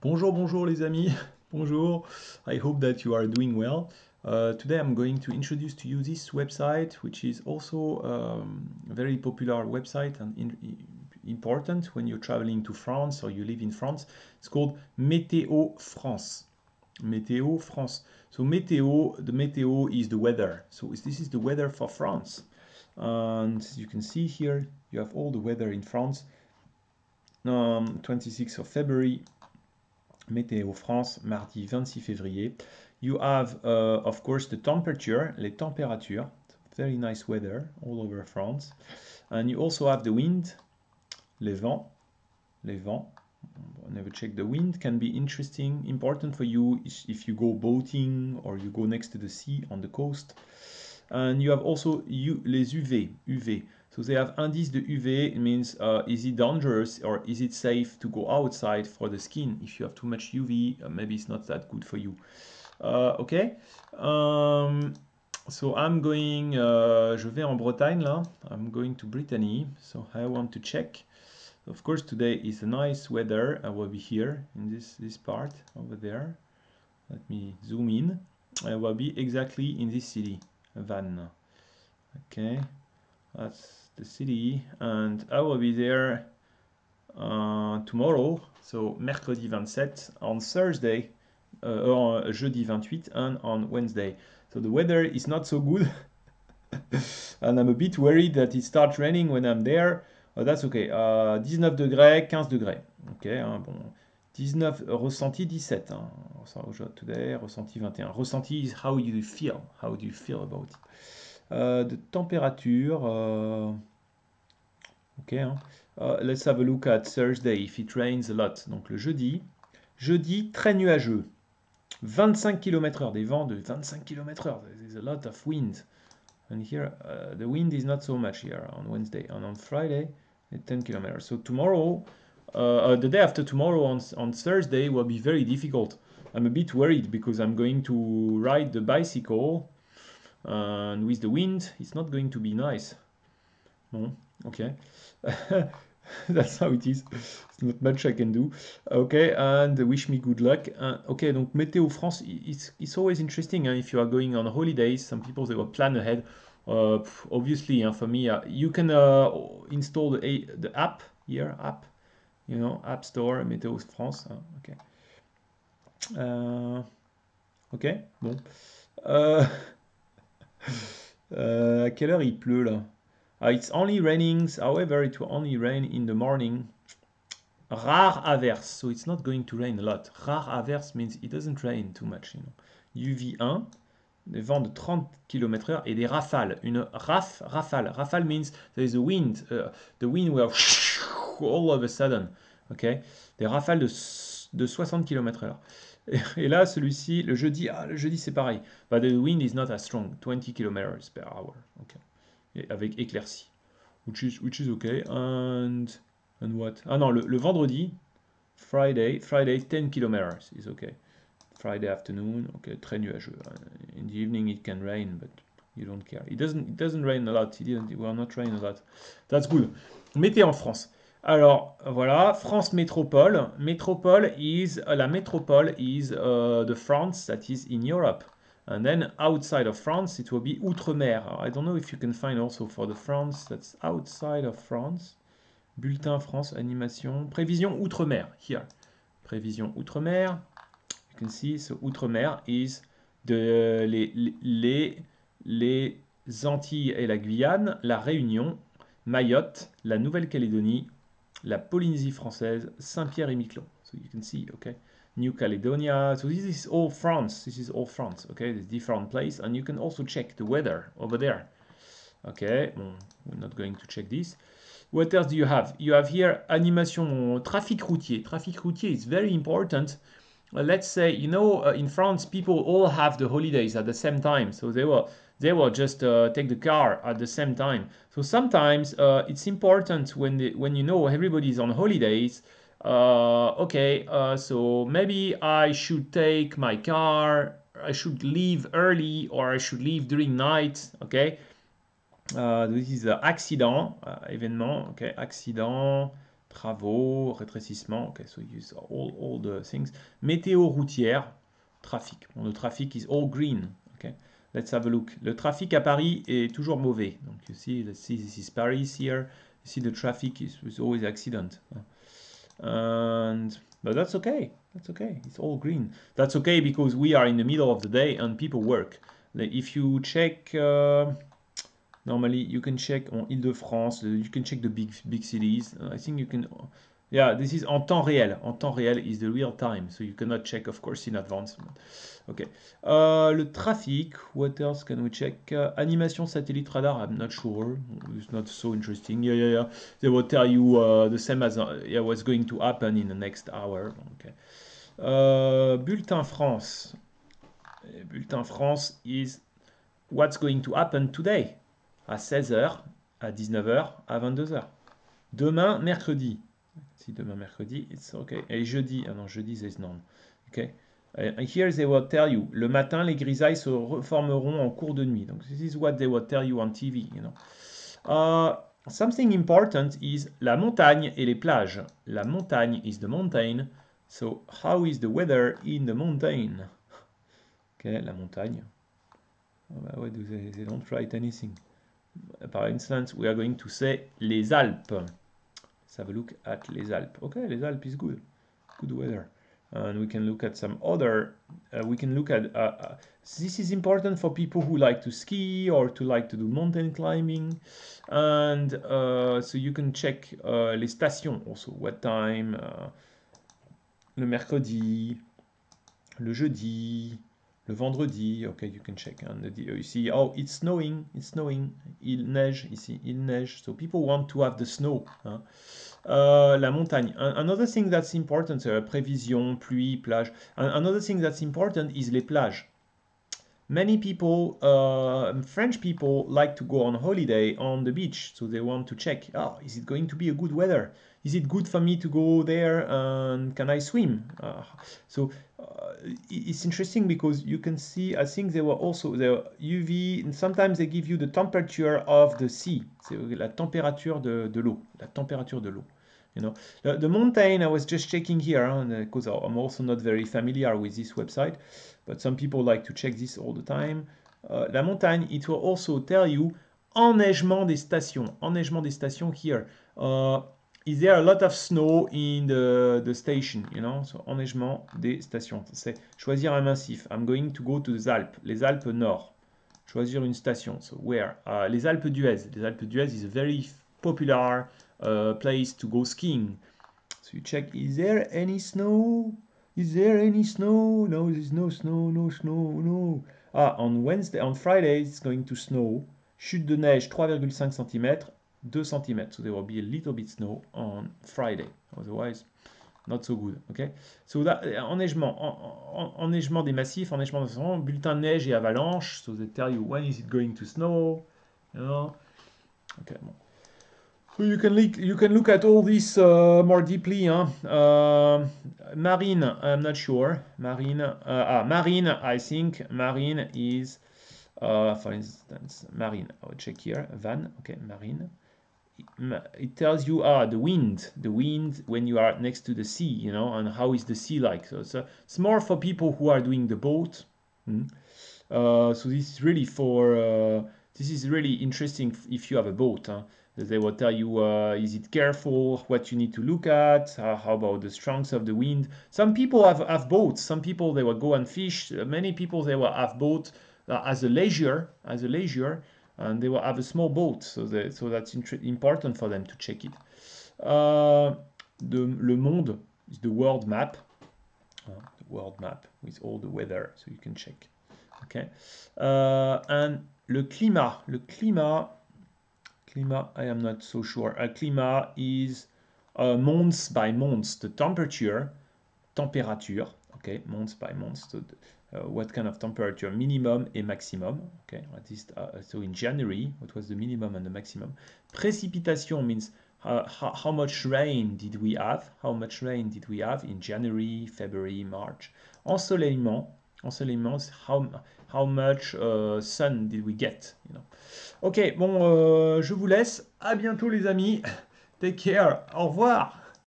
Bonjour, bonjour les amis. Bonjour. I hope that you are doing well. Today I'm going to introduce to you this website, which is also a very popular website and important when you're traveling to France or you live in France. It's called Météo France. Météo France. So the meteo is the weather. So this is the weather for France. And as you can see here, you have all the weather in France. 26th of February, Météo France, mardi 26 février. You have, of course, the temperature, les températures. Very nice weather all over France. And you also have the wind, les vents. Les vents. Never check the wind. Can be interesting, important for you if you go boating or you go next to the sea on the coast. And you have also les UV. UV. So they have indice de UV. It means is it dangerous or is it safe to go outside for the skin? If you have too much UV, maybe it's not that good for you. Okay. So I'm going, je vais en Bretagne là. I'm going to Brittany. So I want to check. Of course, today is a nice weather. I will be here in this part over there. Let me zoom in. I will be exactly in this city, Vannes. Okay, that's the city, and I will be there tomorrow, so mercredi 27, on Thursday, jeudi 28, and on Wednesday. So the weather is not so good, and I'm a bit worried that it starts raining when I'm there. That's okay. 19 degrés, 15 degrés. Ok, hein, bon. 19, ressenti 17. Hein. Today, ressenti 21. Ressenti is how you feel. How do you feel about it? De température. Ok. Hein. Let's have a look at Thursday if it rains a lot. Donc le jeudi. Jeudi, très nuageux. 25 km/h. Des vents de 25 km/h. There's a lot of wind. And here, the wind is not so much here on Wednesday. And on Friday, 10 kilometers. So tomorrow, the day after tomorrow on Thursday will be very difficult. I'm a bit worried because I'm going to ride the bicycle and with the wind, it's not going to be nice. No, okay. That's how it is. It's not much I can do. Okay, and wish me good luck. Okay, donc Météo France, it's always interesting if you are going on holidays. Some people they will plan ahead. Obviously, for me, you can install the app here, App Store, Météo France. Okay. Ok, bon. À quelle heure il pleut là? It's only raining, however, it will only rain in the morning. Rare averse, so it's not going to rain a lot. Rare averse means it doesn't rain too much. UV1, des vents de 30 km/h et des rafales. Une rafale. Rafale means there is a wind. The wind will all of a sudden. Okay? Des rafales de 60 km/h. Et là, celui-ci, le jeudi c'est pareil. But the wind is not as strong, 20 km/h. Okay. Et avec éclaircie. Which is okay. And what? Ah non, le vendredi, Friday, 10 km is okay. Friday afternoon, okay, très nuageux. In the evening it can rain, but you don't care. It doesn't rain a lot. It will not rain a lot. That's good. Mettez en France. Alors voilà, France métropole. La métropole is the France that is in Europe. And then outside of France, it will be Outre-mer. I don't know if you can find also for the France that's outside of France. Bulletin France, animation, prévision Outre-mer, here. Prévision Outre-mer. You can see, so Outre-mer is les Antilles et la Guyane, la Réunion, Mayotte, la Nouvelle-Calédonie, la Polynésie française, Saint-Pierre et Miquelon. So you can see, okay. New Caledonia. So this is all France. This is all France, okay. There's different place, and you can also check the weather over there. Okay, bon, we're not going to check this. What else do you have? You have here animation, trafic routier. Trafic routier is very important. Let's say, in France, people all have the holidays at the same time, so they will just take the car at the same time. So sometimes it's important when everybody's on holidays. So maybe I should take my car. I should leave early or I should leave during night. Okay. This is accident, événement, okay, accident, Travaux, rétrécissement. Okay, so use all the things. Météo routière, trafic. Bon, le trafic is all green. Okay, let's have a look. Le trafic à Paris est toujours mauvais. Donc you see, let's see, this is Paris here. You see the traffic is always accident. But that's okay. That's okay. It's all green. That's okay because we are in the middle of the day and people work. If you check, normally you can check on Île-de-France. You can check the big cities. I think you can. Yeah, this is en temps réel. En temps réel is the real time, so you cannot check, of course, in advance. Okay. Le trafic. What else can we check? Animation satellite radar. I'm not sure. It's not so interesting. Yeah. They will tell you the same as what's going to happen in the next hour. Okay. Bulletin France. Bulletin France is what's going to happen today. À 16h, à 19h, à 22h. Demain, mercredi. Si demain, mercredi, it's okay. Et jeudi, ah non, jeudi, there's none. Okay. Here they will tell you, le matin, les grisailles se reformeront en cours de nuit. Donc, this is what they will tell you on TV, you know. Something important is la montagne et les plages. La montagne is the mountain. So, how is the weather in the mountain? Okay, la montagne. Why do they don't write anything? For instance, we are going to say les Alpes. Let's have a look at les Alpes. Okay, les Alpes is good. Good weather. And we can look at some other, we can look at, this is important for people who like to ski or to like to do mountain climbing. And so you can check les stations also, what time, le mercredi, le jeudi, le vendredi. Okay, you can check. And you see, oh, it's snowing, il neige ici, il neige. So people want to have the snow. Hein. La montagne. Another thing that's important, prévision, pluie, plage. Another thing that's important is les plages. Many people, French people, like to go on holiday on the beach, so they want to check, oh, is it going to be a good weather? Is it good for me to go there and can I swim? It's interesting because you can see, I think they were also, the UV, and sometimes they give you the temperature of the sea, c'est la température de l'eau, la température de l'eau. You know, the mountain, I was just checking here, because I'm also not very familiar with this website, but some people like to check this all the time. La montagne, it will also tell you enneigement des stations. Enneigement des stations here. Is there a lot of snow in the station, you know? So, enneigement des stations. C'est choisir un massif. I'm going to go to the Alpes. Les Alpes Nord. Choisir une station. So, where? Les Alpes d'Huez. Les Alpes d'Huez is a very popular place to go skiing. So you check, is there any snow? Is there any snow? No, there's no snow, no. On Wednesday, on Friday, it's going to snow. Chute de neige 3,5 cm, 2 cm. So there will be a little bit snow on Friday. Otherwise, not so good. Okay. So that, enneigement des massifs, enneigement des stations, bulletin de neige et avalanche. So they tell you when is it going to snow. You know. Okay. Bon. So you can look at all this more deeply. Marine, I'm not sure. Marine, I think marine is, for instance, marine. I will check here. Van, okay, marine. It tells you the wind when you are next to the sea, you know, and how is the sea like. So it's more for people who are doing the boat. So this is really for this is really interesting if you have a boat. They will tell you, is it careful, what you need to look at, how about the strength of the wind. Some people have boats. Some people, they will go and fish. Many people, they will have boats as a leisure, and they will have a small boat. So that's important for them to check it. Le Monde is the world map. The world map with all the weather, so you can check. Okay. And le climat, I am not so sure. Climat is months by months, the temperature, okay, months by months. So what kind of temperature, minimum et maximum, okay, at least, so in January, what was the minimum and the maximum? Précipitation means how much rain did we have? How much rain did we have in January, February, March? Ensoleillement is how much sun did we get, you know. Ok, bon, je vous laisse. À bientôt les amis. Take care. Au revoir.